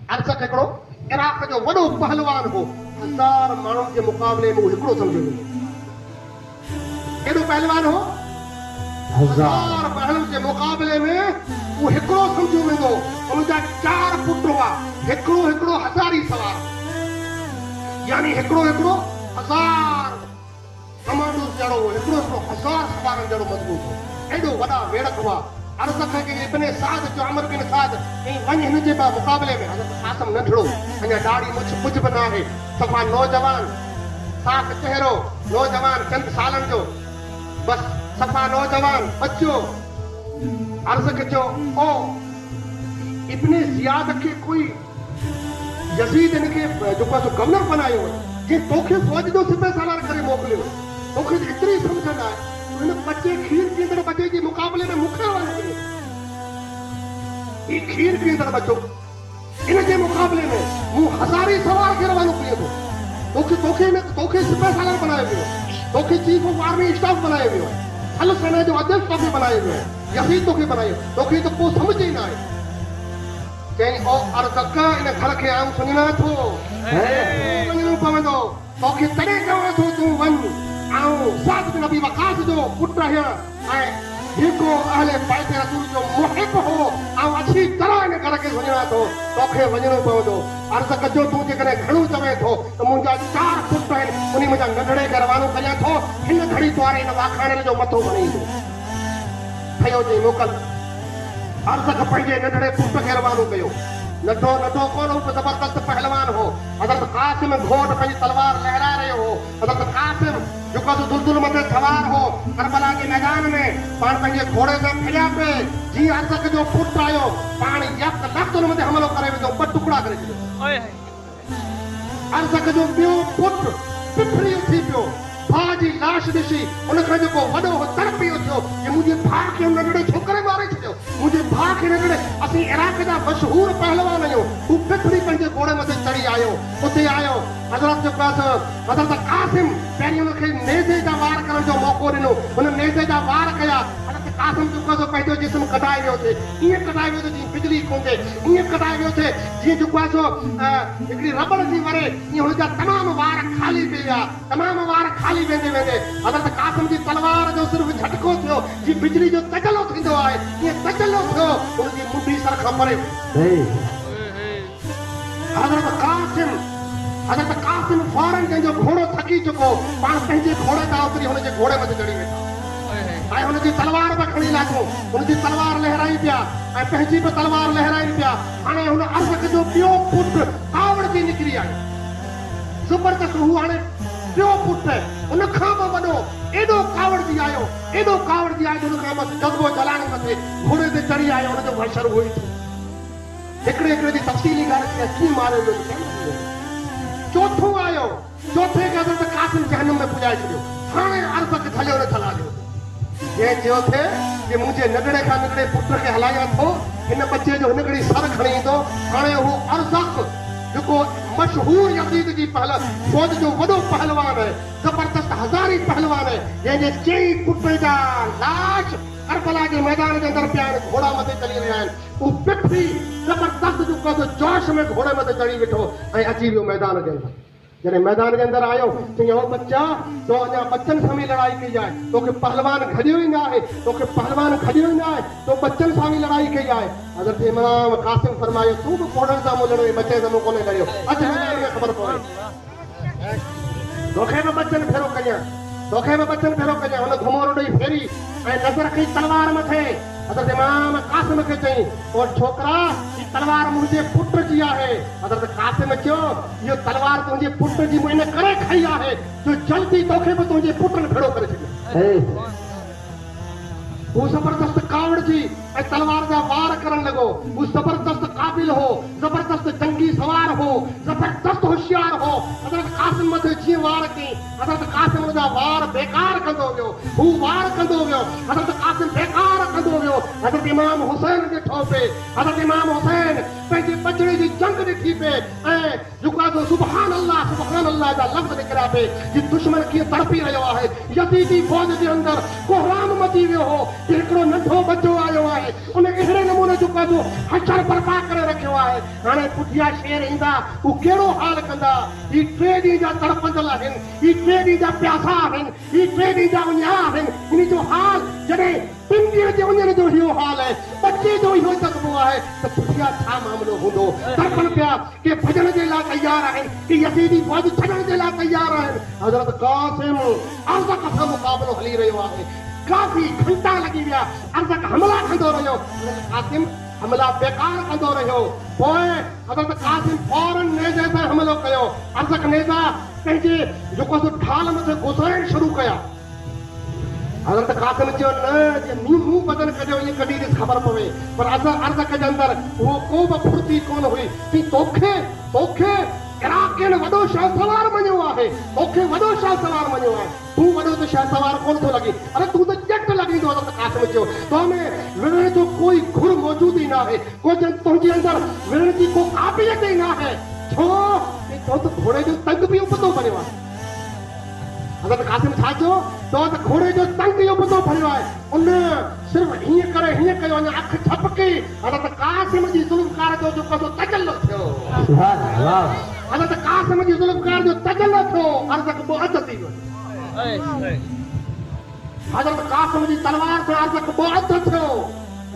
अरसक हिकिड़ो इराक जो वॾो पहलवान हो, 1000 माण्हुनि जे मुक़ाबले में हिकिड़ो सम्झो वेंदो। केॾो पहलवान हो? 1000 माण्हुनि जे मुक़ाबले में उहो हिकिड़ो सम्झो वेंदो। उनजा 4 पुट हुआ, हिकिड़ो हज़ारी सवार, यानी हिकिड़ो 1000 कमांडोस जहिड़ो, हिकिड़ो 1000 सवारनि जहिड़ो मज़बूत हो। एॾो वॾा वेड़क हुआ। अर्ज़ खे इब्न साद जो अमर बिन साद ऐं वञ हिन जे मुक़ाबले में। हज़रत क़ासिम नंढड़ो, अञा दाढ़ी मुछ कुझु बि न आहे, सफ़ा नौजवान, साफ़ चहिरो नौजवान, चंद सालनि जो, बस सफ़ा नौजवान बच्चो। अर्ज़ खे चयो, ओ इब्न ज़ियाद खे कोई यज़ीद इनखे जेको आहे गवर्नर बनायो, जीअं तोखे फ़ौज जो सिपह सालार करे मोकिलियो, तोखे एतिरी सम्झ न आहे। हिन बच्चे खीर पीअंदड़ बच्चे जे मुक़ाबले में मूंखे आवाज़ कयो, ही खीर पीअंदड़ बच्चो, इन जे मुक़ाबले में मूं हज़ारी सवार खे रवानो कयो थो। तोखे सिपह सालार बनायो वियो, तोखे चीफ ऑफ आर्मी स्टाफ बनायो वियो, हल सेना जो अध्यक्ष तोखे बनायो वियो, यज़ीद तोखे बनायो, तोखे त को समझ ई न आहे। चई, ओ अर्ज़क, इन घर खे आऊं सुञाणां थो, वञणो पवंदो, तोखे तॾहिं चवां थो तूं वञ। आऊं साद बिन अबी वक़ास जो पुटु आहियां ऐं जेको अहले बैत रसूल जो मुहिब हो, आऊं अच्छी तरह इन घर खे सुञाणां थो, तोखे वञणो पवंदो। अर्ज़ कजो, तूं जेकॾहिं घणो चवे थो त मुंहिंजा 4 पुट आहिनि, उन मुंहिंजा नंढड़े खे रवानो कयां थो, हिन घड़ी द्वारे हिन वाखाणे जो मथो खणींदो। खयो चई मोकल। अर्ज़ खे पंहिंजे नंढड़े पुट खे रवानो कयो। नंढो कोन हो, ज़बरदस्त पहलवान हो। हज़रत क़ासिम घोट पंहिंजी तलवार लहराए रहियो हो। हज़रत क़ासिम जेको दुलदुल मथे सवार हो, करबला जे मैदान में पाण पंहिंजे घोड़े ते फिरिया पे, जीअं अर्ज़क जो पुटु आयो, पाण यक लख़्त हुन मथे हमलो करे वेंदो, 2 टुकड़ा करे छॾियो। अर्ज़क जो ॿियो पुटु पिफड़ी उथी पियो, भाउ जी लाश ॾिसी उनखां जेको वॾो हो तड़पी उथियो, कि मुंहिंजे भाउ खे नंढड़े छोकिरे मारे छॾियो, मुंहिंजे भाउ खे नंढड़े। असीं इराक जा मशहूर पहलवान आहियूं। हू पिफड़ी पंहिंजे घोड़े मथे चढ़ी आयो, उते आयो। हज़रत जेको आहे हज़रत क़ासिम पहिरीं हुनखे नेज़े जा वार करण जो मौक़ो ॾिनो, हुन नेज़े जा वार कया। हज़रत क़ासिम जेको आहे पंहिंजो जिस्म कढाए वियो थिए, ईअं कढाए वियो जीअं बिजली कोन्हे, ईअं कढाए वियो थिए जीअं जेको आहे हिकिड़ी रबड़ जी वरे, ईअं हुनजा तमामु वार खाली थी विया, तमामु वार खाली वेंदे हज़रत क़ासिम जी तलवार जो सिर्फ़ु झटको थियो, जीअं बिजली जो तजलो थींदो आहे, ईअं तजलो थियो, हुनजी मुंडी सर खां परे। हज़रत क़ासिम फौरन कंहिंजो घोड़ो थकी चुको, पाण पंहिंजे घोड़े तां उतरी हुनजे घोड़े मथे चढ़ी वेठा ऐं हुनजी तलवार बि खणी लाथो, हुनजी तलवार लहराई पिया ऐं पंहिंजी बि तलवार लहराई पिया। हाणे हुन अर्ज़क जो ॿियो पुटु कावड़ जी निकिरी आयो, ज़बरदस्त। हू हाणे ॿियो पुटु उनखां बि वॾो, एॾो कावड़ जी आयो, जो हुनखां बसि जज़्बो जलाणी मथे घोड़े ते चढ़ी आयो, हुनजो हशर उहो ई थियो। हिकिड़े जी तफ़सीली ॻाल्हि कीअं मारियो वियो। चोथों आयो, चोथे खे हज़रत क़ासिम जहन्नम में पुॼाए छॾियो। हाणे अर्ज़क थलियो न थला ॾियो, जंहिं चयो थे कि मुंहिंजे नंढड़े खां नंढड़े पुट खे हलायां थो, हिन बच्चे जो हिन घड़ी सर खणी ईंदो। हाणे हू अर्ज़क जेको मशहूर यज़ीद जी फौज जो वॾो पहलवान है, ज़बरदस्त हज़ारी पहलवान है, जंहिंजे 4 पुट जा लाश करबला जे मैदान जे अंदरि पिया आहिनि, घोड़ा मथे चली रहिया आहिनि। हू पिफड़ी ज़बरदस्त जेको जोश में घोड़े मथे चढ़ी वेठो ऐं अची वियो मैदान जे अंदरि। जॾहिं मैदान जे अंदरि आयो, चई, ओ बच्चा, तो अञा बच्चनि सां बि लड़ाई कई आहे, तोखे पहलवान खॼियो ई न आहे, तो बच्चनि सां बि लड़ाई कई आहे। हज़रत इमाम क़ासिम फरमायो, तूं बि घोड़नि सां मूं लड़ो, बच्चे सां मूं कोन्हे लड़ियो, अच मैदान में ख़बर पवे, तोखे बि बच्चनि फेरो कजां। हुन घुमोरो ॾेई फेरी ऐं नज़र कई तलवार मथे। हज़रत इमाम क़ासिम खे चई, ओ छोकिरा, ही तलवार मुंहिंजे पुट जी आहे। हज़रत क़ासिम चयो, इहो तलवार तुंहिंजे पुट जी मूं इन करे खई आहे जो जल्दी तोखे बि तुंहिंजे पुटनि भेड़ो करे छॾियो। हू ज़बरदस्त कावड़ जी ऐं तलवार जा वार करण लॻो। हू ज़बरदस्त क़ाबिल हो, ज़बरदस्त जंगी सवार हो, ज़बरदस्त होशियार हो। हज़रत क़ासिम मथे जीअं वार कई, हज़रत क़ासिम जा वार बेकार कंदो वियो, हू वार कंदो वियो, हज़रत क़ासिम बेकार कंदो वियो। हज़रत इमाम हुसैन ॾिठो पे हज़रत इमाम हुसैन पंहिंजे बचड़े जी जंग ॾिठी पे ऐं जेको आहे सुभान अल्लाह जा लफ़्ज़ निकिरिया पे कि दुश्मन कीअं तड़पी रहियो आहे यज़ीदी फ़ौज जे अंदरि कोहराम मची वियो हो कि हिकिड़ो नंढो बच्चो आयो आहे उन अहिड़े नमूने जेको आहे हशर बर्पा करे रखियो आहे हाणे पुठियां शेर ईंदा हू कहिड़ो हाल कंदा ही 3 ॾींहं जा तड़पंदल आहिनि ही 3 ॾींहं जा प्यासा आहिनि ही 3 ॾींहं जा उञा आहिनि इन जो हाल जॾहिं 3 ॾींहं जे उञनि जो इहो हाल आहे बचे जो इहो तकबो आहे त पुठियां छा मामिलो हूंदो तड़पनि पिया कि भॼण जे लाइ तयार आहिनि कि यज़ीदी फ़ौज छॾण जे लाइ तयार आहिनि हज़रत क़ासिम अर्ज़क़ सां मुक़ाबिलो हली रहियो आहे काफ़ी घंटा लॻी विया अर्ज़क़ हमला कंदो रहियो क़ासिम हमला बेकार कंदो रहियो पोइ हज़रत क़ासिम फौरन नेज़े सां हमलो कयो अर्ज़क़ नेज़ा पंहिंजे जेको ढाल मथे घुसाइण शुरू कया हज़रत क़ासिम चयो न मुंहुं बदन कजो इएं कॾहिं ॾिस ख़बर पवे पर अर्ज़क़ जे अंदरि उहो को बि फुर्ती कोन हुई कि तोखे इराक़ियुनि वॾो शाहसवार मञियो आहे तोखे वॾो शाहसवार मञियो आहे तूं वॾो त शाहसवार कोन थो लॻे अरे तूं त ॼट लॻींदो हज़रत क़ासिम चयो तो में विढ़ण जो कोई घुर मौजूद ई न आहे तुंहिंजे अंदरि विढ़ण जी को क़ाबिलियत ई न आहे छो तो त घोड़े जो तंग बि उपतो भरियो आहे हज़रत क़ासिम छा चयो तो त घोड़े जो तंग इहो उपतो भरियो आहे उन सिर्फ़ हीअं करे हीअं कयो अञा अखि ठपके हज़रत क़ासिम जी ज़ुल्फ़कार जो जेको तजल्लो थियो हज़रत क़ासिम जी ज़ुल्फ़कार जो तजल्लो थियो अर्ज़क़ मुअद्द थी वियो हज़रत क़ासिम जी तलवार सां अर्ज़क़ मुअद्द थियो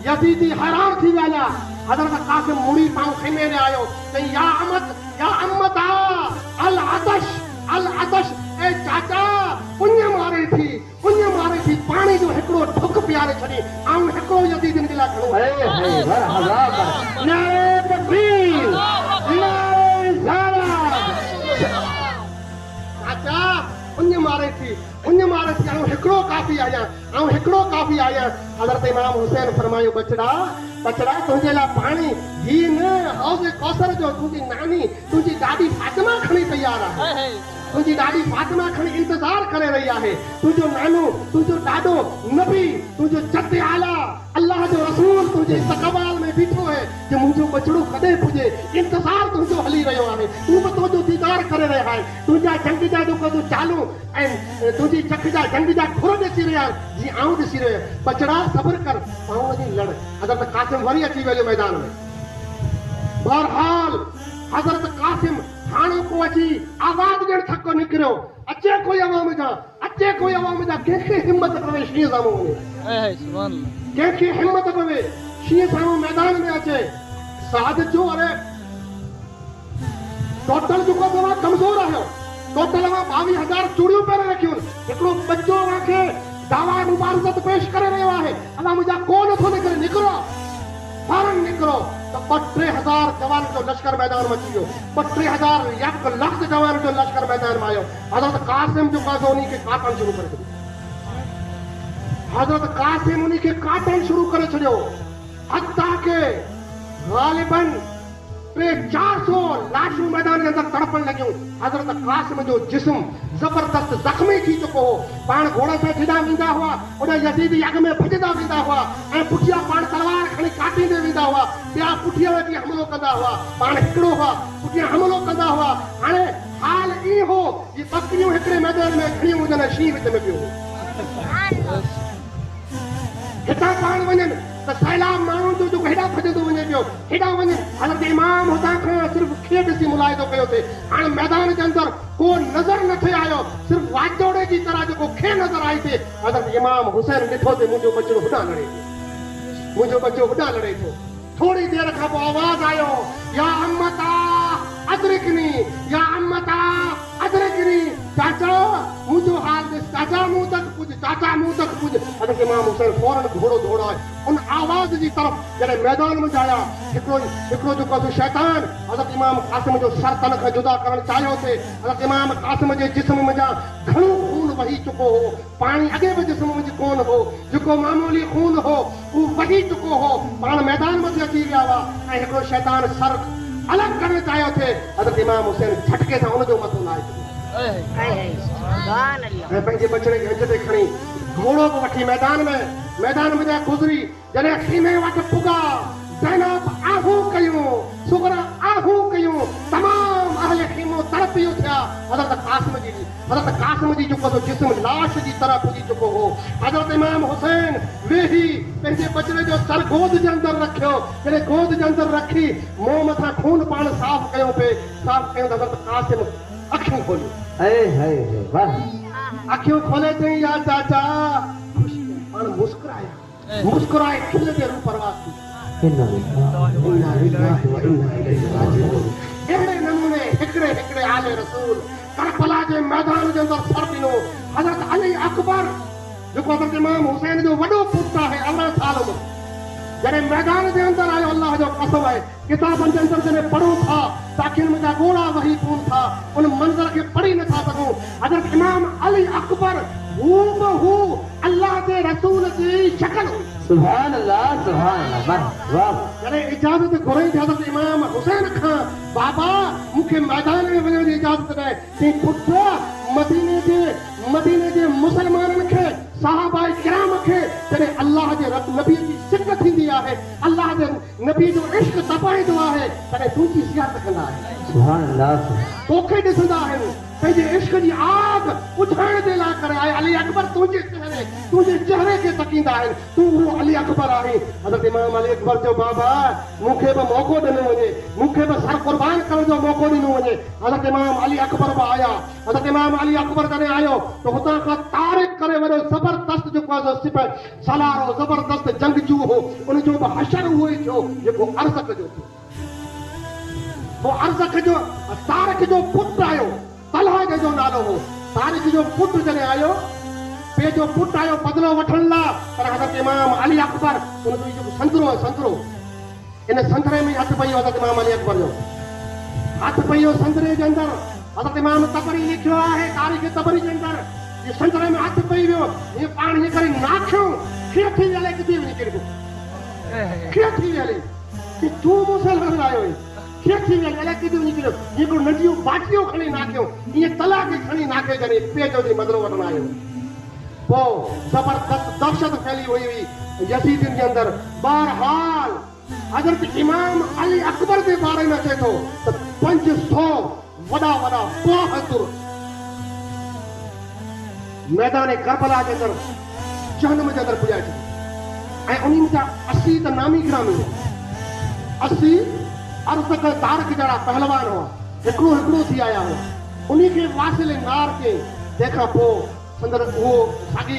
यज़ीदी हैरान थी विया हज़रत क़ासिम मुड़ी पाऊं खेमे में आयो चई या अम्मत अल अदश ए चाचा उञ मारे थी पाणी जो हिकिड़ो ढुक पियारे छॾी ऐं हिकिड़ो यज़ीदियुनि जे लाइ चाचा उञ मारे थी ऐं हिकिड़ो काफ़ी आहियां हज़रत इमाम हुसैन फरमायो बचड़ा तुंहिंजे लाइ पाणी ही न हौज़ कौसर जो तुंहिंजी नानी तुंहिंजी ॾाॾी फातिमा खणी तयार आहे तुंहिंजी ॾाॾी फातिमा खणी इंतज़ार करे रही आहे तुंहिंजो नानो तुंहिंजो ॾाॾो नबी तुंहिंजो जद आला अल्लाह जो रसूल तुंहिंजे इस्तक़बाल में बीठो आहे कि मुंहिंजो बचड़ो कॾहिं पुॼे इंतज़ार तुंहिंजो हली रहियो आहे तूं बि तुंहिंजो दीदार करे रहिया आहे तुंहिंजा जंग जा जेको तूं चालू ऐं तुंहिंजी चख जा जंग जा खुर ॾिसी रहिया आहिनि जीअं आऊं ॾिसी रहियो बचड़ा सब्र कर पाऊं वञी लड़ हज़रत क़ासिम वरी अची वियो मैदान में बहरहाल हज़रत क़ासिम हाणे को अची आवाज़ ॾियण थको निकिरियो अचे कोई अवाम जा कंहिंखे हिम्मत पवे शींहं साम्हूं कंहिंखे हिम्मत पवे शींहं साम्हूं मैदान में अचे साद जो अरे टोटल जेको तव्हां कमज़ोर आहियो टोटल मां 22,000 चूड़ियूं पहिरे रखियूं हिकिड़ो बच्चो तव्हांखे दावा मुबारज़त पेश करे रहियो आहे अलाह मुंहिंजा को नथो निकिरो फौरन निकिरो त 2-3,000 जवान जो लश्कर मैदान में अची वियो 2-3,000 1 लख जवान जो लश्कर मैदान में आयो हज़रत क़ासिम जो उन्हीं के काटण शुरू करे छॾियो हज़रत क़ासिम उन्हीं के काटण शुरू करे छॾियो हत्ता के ग़ालिबन 400 लाशूं मैदान के अंदर तड़पण लगियूं हज़रत क़ासिम जो जिस्म जबरदस्त जख्मी थी चुको हो पाण घोड़े से जिदा वेंदा हुआ उन यज़ीदी अग में भजदा वेंदा हुआ ऐं पुठिया पाण तलवार खणी काटींदे वेंदा हुआ ॿिया पुठिया वेठी हमलो कंदा हुआ पाण हिकिड़ो हुआ पुठिया हमलो कंदा हुआ हाणे हाल ई हो कि बकरियूं हिकिड़े मैदान में खणियूं हुजनि शींहं विच में पियो हितां पाण वञनि त सैलाब माण्हुनि जो जेको हेॾा भॼंदो वञे पियो हेॾा वञनि हज़रत इमाम हुतां खां सिर्फ़ु खे ॾिसी मुलाहिज़ो कयो थिए हाणे मैदान जे अंदरि को नज़र न थे आयो सिर्फ़ु वाजोड़े जी तरह जेको खे नज़र आई थिए हज़रत इमाम हुसैन ॾिठो ते मुंहिंजो बच्चो होॾां लड़े थो थोड़ी देर खां पोइ आवाज़ आयो या अम्मता अदरिकनी चाचा मुंहिंजो हाल ॾिस चाचा मूं तक पुॼ हज़रत इमाम हुसैन फौरन घोड़ो दौड़ाए उन आवाज़ जी तरफ़ जॾहिं मैदान में आया हिकिड़ो जेको शैतान हज़रत इमाम क़ासिम जो सर तन खां जुदा करणु चाहियो थे हज़रत इमाम क़ासिम जे जिस्म में घणो खून वही चुको हो पाणी अॻे बि जिस्म में कोन हो जेको मामूली खून हो उहो वही चुको हो पाण मैदान में अची विया हुआ ऐं हिकिड़ो शैतान सर अलॻि करणु चाहियो थे हज़रत इमाम हुसैन झटके सां उनजो मथो लाहे छॾियो ऐं पंहिंजे बचड़े खे हथ ते खणी घोड़ो बि वठी मैदान में गुज़री जॾहिं खीमे वटि पुॻा ज़ैनब आहू कयूं सुगरा आहू कयूं तमाम अहले खीमो तड़पी उथिया हज़रत क़ासिम जी जेको जिस्म लाश जी तरह पुॼी चुको हो हज़रत इमाम हुसैन वेही पंहिंजे बचड़े जो सर गोद जे अंदरि रखियो जॾहिं गोद जे अंदरि रखी मुंहुं मथां खून पाण साफ़ कयो पिए साफ़ कयो हज़रत क़ासिम अखियूं खोलियूं अखियूं खोले चई या चाचा पाण मुस्कुराए खिल ते रूह परवास थी अहिड़े नमूने हिकिड़े आले रसूल करबला जे मैदान जे अंदरि सर ॾिनो हज़रत अली अकबर जेको हज़रत इमाम हुसैन जो वॾो पुटु आहे 18 साल उमिरि जॾहिं मैदान जे अंदरि आयो अल्लाह जो कसम आहे किताबनि जे अंदरि जॾहिं पढ़ूं था त अखियुनि में जा ॻोढ़ा वही कोन था उन मंज़र खे पढ़ी नथा सघूं हज़रत इमाम अली अकबर हूबहू अल्लाह जे रसूल जी शक्ल हुई सुभान अल्लाह वाह जॾहिं इजाज़त घुरई हज़रत इमाम हुसैन खां बाबा मूंखे मैदान में वञण जी इजाज़त ॾे चई पुटु मदीने जे मुसलमाननि खे सहाबाए किराम खे जॾहिं अल्लाह जे नबी जी सिक थींदी आहे अल्लाह जे नबी जो इश्क तपाईंदो आहे तॾहिं तुंहिंजी सियारत कंदा आहिनि सुभान अल्लाह तोखे ॾिसंदा आहिनि पंहिंजे इश्क जी आग ॿुझाइण जे लाइ करे आए अली अकबर तुंहिंजे चेहरे खे तकींदा आहिनि तूं उहो अली अकबर आहीं हज़रत इमाम अली अकबर जो बाबा मूंखे बि मौक़ो ॾिनो वञे मूंखे बि सर क़ुर्बान करण जो मौक़ो ॾिनो वञे हज़रत इमाम अली अकबर बि आया हज़रत इमाम अली अकबर जॾहिं आयो त हुतां खां तारीख़ करे वॾो ज़बरदस्त जेको आहे सिपह सलार हो ज़बरदस्त जंगजू हो उन जो बि हशर उहो ई थियो जेको अर्ज़क जो थियो वो अर्ज़क जो तारिक जो पुटु आयो तलहा जो नालो हो तारिक जो पुटु जॾहिं आयो पे जो पुटु आयो बदिलो वठण लाइ पर हज़रत इमाम अली अकबर उन जो जेको संतरो इन संतरे में हथु पई हज़रत इमाम अली अकबर जो हथु पई संतरे जे अंदरि हज़रत इमाम तबरी लिखियो आहे तारीख़ तबरी जे अंदरि ये संतरे में हथु पई वियो ये पाण ये करे नाखियो कीअं थी हले किथे वञी किरबो कीअं थी हले कि तूं मूंसां लॻायो कीअं थी अलाए किथे वञी किरियो हिकिड़ो नंढियूं बाटियूं खणी नाखियो ईअं तला खे खणी नाखे जॾहिं पेट जो मदिरो वठण आयो पोइ ज़बरदस्त दहशत फैली हुई यज़ीदनि जे अंदरि बहरहाल हज़रत इमाम अली अकबर जे बारे में चए थो त 500 वॾा बहादुर मैदान करबला जे अंदरि जहन्नम जे अंदरि पुॼाए छॾी ऐं उन्हनि जा 80 त नामी गिरामी हुआ 80 अर्ज़क तारक जहिड़ा पहलवान हुआ हिकिड़ो थी आया हुआ उन्ही खे वासिल नार के तंहिंखां पोइ संदर उहो साॻी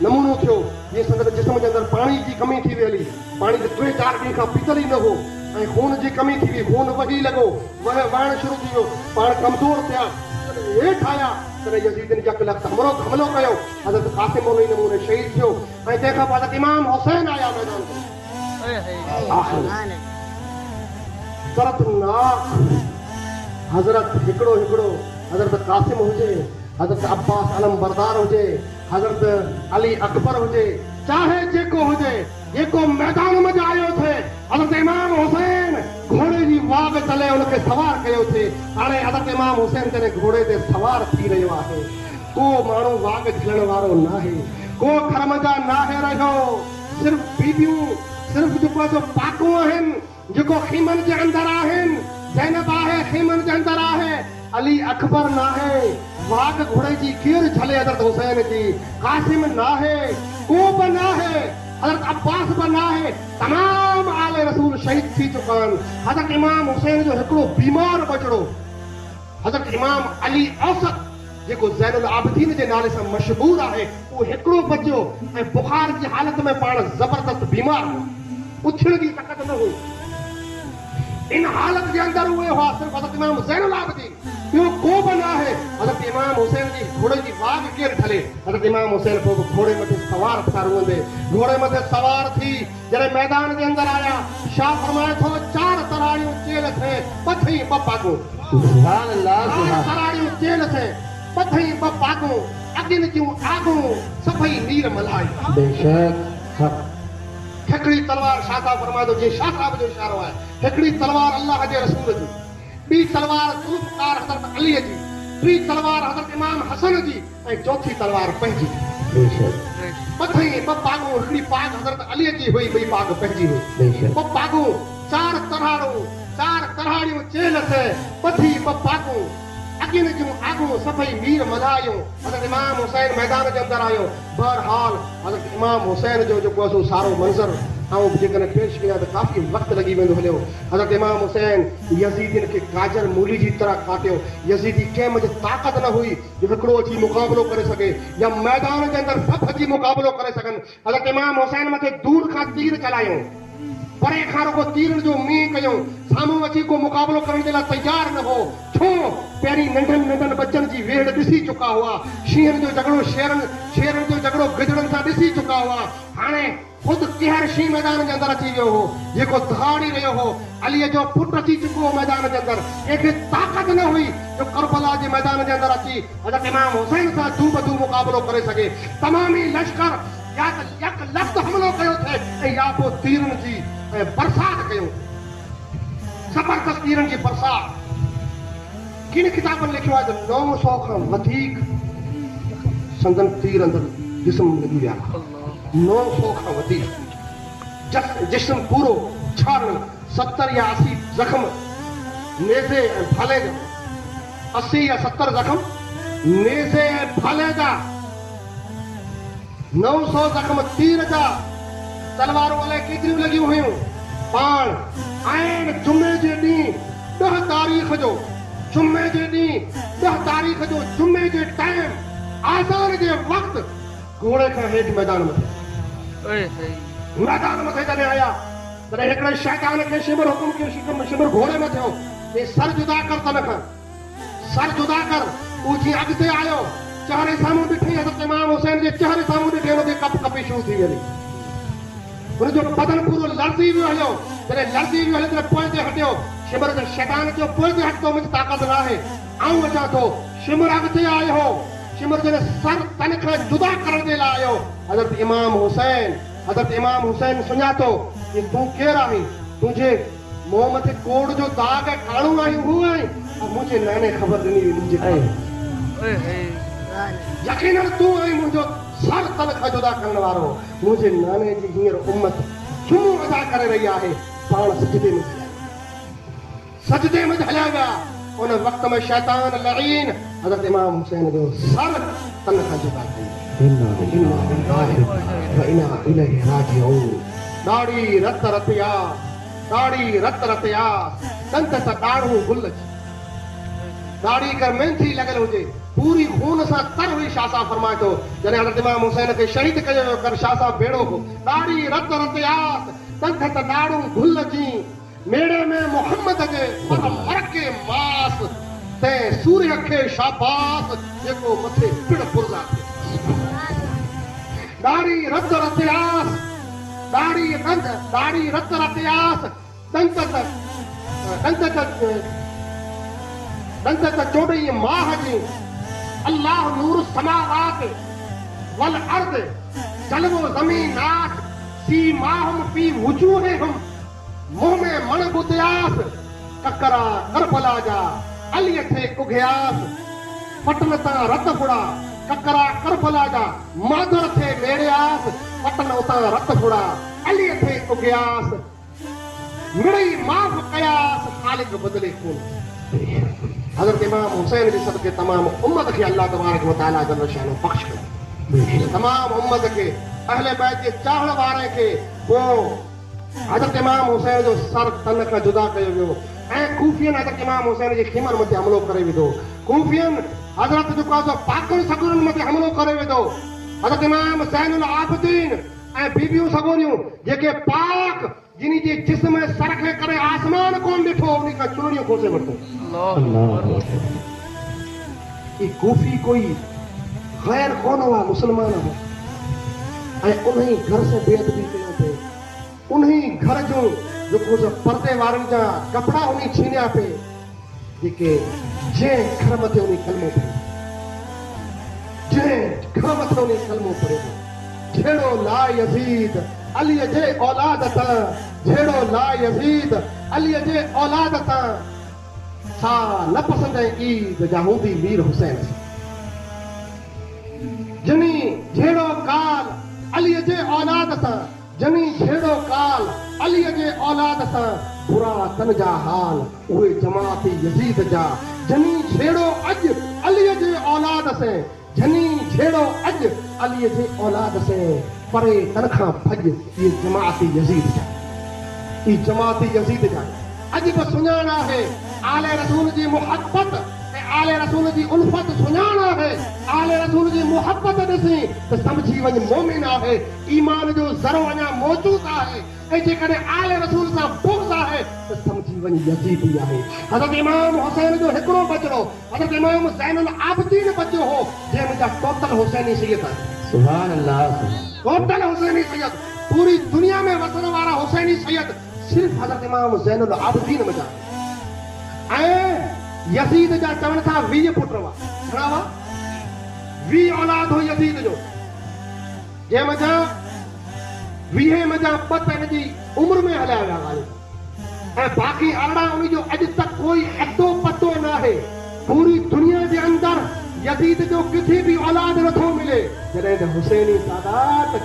नमूनो थियो जीअं संदर जिस्म जे अंदरि पाणी जी कमी थी वई हली पाणी त 3-4 ॾींहं खां पीतल ई न हो ऐं खून जी कमी थी वई खून वही लॻो वहण शुरू थी वियो पाण कमज़ोर थिया हेठि आया तॾहिं यज़ीदनि जा हमलो कयो हज़रत क़ासिम उन नमूने शहीद थियो ऐं तंहिंखां पोइ हज़रत इमाम हुसैन आया मैदान ते शरतनाक हज़रत हिकिड़ो हज़रत क़ासिम हुजे हज़रत अब्बास अलम बरदार हुजे हज़रत अली अकबर हुजे चाहे जेको हुजे जेको मैदान में आयो थे हज़रत इमाम हुसैन घोड़े जी वाग तले उनखे सवार कयो थे हाणे हज़रत इमाम हुसैन जॾहिं घोड़े ते सवार थी रहियो आहे को माण्हू वाग झलण वारो नाहे को खरमजा नाहे रहियो सिर्फ़ बीबियूं सिर्फ़ जेको पाकूं आहिनि जेको खीमन जे अंदरि आहिनि ज़ैनब आहे खीमन जे अंदरि आहे अली अकबर नाहे वाग घोड़े जी केरु झले हज़रत हुसैन जी क़ासिम नाहे को बि नाहे हज़रत अब्बास बि नाहे तमाम आले रसूल शहीद थी चुका आहिनि हज़रत इमाम हुसैन जो हिकिड़ो बीमार बचड़ो हज़रत इमाम अली औसत जेको ज़ैनुल आबिदीन जे नाले सां मशहूर आहे उहो हिकिड़ो बचियो ऐं बुखार जी हालत में पाण ज़बरदस्त बीमार हो उथण जी ताक़त न हुई इन हालत के अंदर हुए हुआ सिर्फ हज़रत इमाम ज़ैनुल आबिदीन ॿियो को बि न आहे हज़रत इमाम हुसैन जी घोड़े जी वाग केरु ठले हज़रत इमाम हुसैन पोइ घोड़े मथे सवार था रुअंदे घोड़े मथे सवार थी जॾहिं मैदान जे अंदरि आया छा फरमाए थो 4 तराड़ियूं चेल थे पथई ॿ पाकूं सुभान अल्लाह 4 तराड़ियूं चेल थे पथई ॿ पाकूं अगिन जूं आगूं सभई नीर मल्हाई बेशक हिकिड़ी तलवार शाह फरमाए थो जीअं शाह साहिब जो इशारो आहे हिकिड़ी तलवार अल्लाह जे रसूल जी ॿी तलवार ज़ुल्फ़कार हज़रत अलीअ जी टी तलवार हज़रत इमाम हसन जी ऐं चौथी तलवार पंहिंजी बेशक मथे ब पागो हिकड़ी पाग हज़रत अली जी हुई ॿई पाग पंहिंजी हुई बेशक ब पागो चार तरहाड़ियूं चेल थे मथी ब पागो अगिन जूं आगूं सभई मीर मल्हायो हज़रत इमाम हुसैन मैदान जे अंदर आयो बहरहाल हज़रत इमाम हुसैन जो जेको आहे सो सारो मंज़र ऐं जेकॾहिं पेश कयां त काफ़ी वक़्तु लॻी वेंदो हलियो हज़रत इमाम हुसैन यज़ीदियुनि खे काजल मूली जी तरह काटियो यज़ीदी कंहिं में ताक़त न हुई जो हिकिड़ो अची मुक़ाबिलो करे सघे या मैदान जे अंदरि सभु अची मुक़ाबिलो करे सघनि हज़रत इमाम हुसैन मथे दूर खां तीर चलायो परे खां रुगो तीरनि जो मींहुं कयूं साम्हूं अची को मुक़ाबिलो करण जे लाइ तयार न हो छो पहिरीं नंढनि बच्चनि जी वेड़ ॾिसी चुका हुआ शींहनि जो झगड़ो शेरनि जो झगड़ो गिदड़नि सां ॾिसी चुका हुआ हाणे ख़ुदि कहर शींहुं मैदान जे अंदरि अची वियो हो जेको दहाड़ी रहियो हो अलीअ जो पुटु अची चुको हो मैदान जे अंदरि कंहिंखे ताक़त न हुई जो करबला जे मैदान जे अंदरि अची हज़रत इमाम हुसैन सां दू बदू मुक़ाबिलो करे सघे तमामी लश्कर या त यक लफ़्ज़ हमलो कयो थे ऐं या पोइ तीरनि जी बरसात कयूं ज़बरदस्त तीरनि जी बरसात किन किताबनि लिखियो आहे त 900 खां वधीक संदन तीर अंदरि जिस्म लॻी विया 900 खां वधीक जिस्म पूरो छाड़ण 70 या 80 ज़ख़्म नेज़े ऐं भाले जा 80 या 70 ज़ख़्म नेज़े ऐं भाले जा 900 ज़ख़्म तीर जा तलवारूं अलाए केतिरियूं लॻियूं हुयूं पाण आहिनि जुमे जे ॾींहुं 10 तारीख़ जो जुमे जे ॾींहुं 10 तारीख़ जो जुमे जे टाइम आज़ान जे वक़्तु घोड़े खां हेठि मैदान मथे जॾहिं आया तॾहिं हिकिड़े शैतान खे शिमर हुकुम कयो शिमर घोड़े में थियो हे सर जुदा कर तन खां सर जुदा कर हू जीअं अॻिते आयो चेहरे साम्हूं ॾिठी हज़रत इमाम हुसैन जे चेहरे साम्हूं ॾिठी हुनखे कप कपी शुरू थी वञे हुनजो बदन पूरो लड़जी वियो हलियो जॾहिं लड़जी वियो हलियो तॾहिं पोइ ते हटियो शिमर जे शैतान चयो पोइ ते हट तो मुंहिंजी ताक़त न आहे आऊं अचां थो शिमर अॻिते आयो हो शिमर जॾहिं सर तन खां जुदा करण जे लाइ आयो हज़रत इमाम हुसैन सुञातो कि तूं केरु आहीं तुंहिंजे मुंहुं मथे कोड़ जो दाग ऐं काणो आई हू आई मुंहिंजे नाने ख़बर ॾिनी हुई मुंहिंजे यकीनन तूं आई मुंहिंजो सर तन खां जुदा करण वारो मुंहिंजे नाने जी हींअर उम्मत जुमो अदा करे रही आहे पाण सजदे में हलिया विया उन वक़्त में शैतान लईन हज़रत इमाम हुसैन जो सर तन खां जुदा कई ॾाढ़ी रत रतिया दंत त ॾाढ़ो गुल ॾाढ़ी कर मेंथी लॻल हुजे पूरी खून सां तर हुई शाह साहब फरमाए थो जॾहिं हज़रत इमाम हुसैन खे शहीद कयो वियो कर शाह साहब बेड़ो हो ॾाढ़ी रत रतियास दंत त ॾाढ़ो गुल जी मेड़े में मोहम्मद जे मर के मास ते सूर्य खे शाबास जेको मथे पिड़ पुरज़ा ॾाढ़ी रत रतियास दंत त चोॾहीं माह जी अल्लाह नूर समावात वल अर्द जलवो ज़मीनात सीमाहुम फी वुजूहिहुम मुंह में मण बुधियास ककरा करबला जा अलीअ थे कुघियास पटन तां रत फुड़ा ककरा करबला जा मादर थे मेड़ियास पटन उतां रत फुड़ा अलीअ थे कुघियास मिड़ई माफ़ कयास खालिक बदले कोन हज़रत इमाम हुसैन जे सदके तमाम उम्मत खे अल्लाह तबारक व तआला जल शानो बख्श कयो तमाम उम्मत खे अहले बैत जे चाहण वारे खे पोइ हज़रत इमाम हुसैन जो सर तन खां जुदा कयो वियो ऐं खूफियन हज़रत इमाम हुसैन जे खीमर मथे हमलो करे विधो खूफियन हज़रत जेको आहे पाकनि सगुरनि मथे हमलो करे विधो हज़रत इमाम ज़ैनुल आबिदीन ऐं बीबियूं सगोरियूं जेके पाक जिनी जे जिस्म में सर खे करे आसमान कोन ॾिठो उन खां चुनड़ियूं खोसे वरितो ई कूफी कोई गैर कोन हुआ मुसलमान हुआ ऐं उन्हीं घर से बेअदबी कयो पे उन्हीं घर जो जेको पर्दे वारनि जा कपिड़ा उन्हीं छीनिया पे जेके जंहिं घर मथे उन्हीं कलमो पढ़े जंहिं घर मथे उन्हीं कलमो पढ़े जहिड़ो ला यज़ीद अलीअ जे औलाद तां जहिड़ो ला यज़ीद अलीअ जे औलाद तां सा न पसंद ईद जाहूदी मीर हुसैन जिनी झेड़ो काल अली जे औलाद सां जनी झेड़ो काल अली जे औलाद सां बुरा तन जा हाल उहे जमाती यजीद जा जनी झेड़ो अज अली जे औलाद से जनी झेड़ो अज अली जे औलाद से परे तन खां भज ये जमाती यजीद जा ये जमाती यजीद जा अज बि सुञाण आहे आले रसूल जी मोहब्बत आले रसूल जी उल्फत सुञाण आहे आले रसूल जी मोहब्बत ॾिसी त समझी वञ मोमिन आहे ईमान जो ज़रो अञा मौजूद आहे ऐं जेकॾहिं आले रसूल सां बुग़्ज़ आहे त समझी वञ यज़ीदी आहे हज़रत इमाम हुसैन जो हिकिड़ो बचड़ो हज़रत इमाम ज़ैनुल आबिदीन बचियो हो जंहिं मुंहिंजा टोटल हुसैनी सैयद आहिनि सुभान अल्लाह टोटल हुसैनी सैयद पूरी दुनिया में वसण वारा हुसैनी सैयद सिर्फ़ हज़रत इमाम ज़ैनुल आबिदीन में ऐं यजीद जा चवण था 20 पुट हुआ घणा हुआ 20 औलाद हो यजीद जो जंहिं मज़ा 20 मज़ा पत हिन जी उम्र में हलिया विया ॻाल्हि ऐं बाक़ी 18 उन जो अॼु तक कोई अतो पतो न आहे पूरी दुनिया जे अंदर यजीद जो किथे भी औलाद नथो मिले जॾहिं त हुसैनी सादात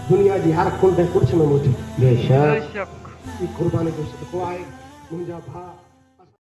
दुनिया जी हर कुंड कुछ में मौजूद बेशक ई कुर्बानी जो सदको आहे मुंहिंजा भाउ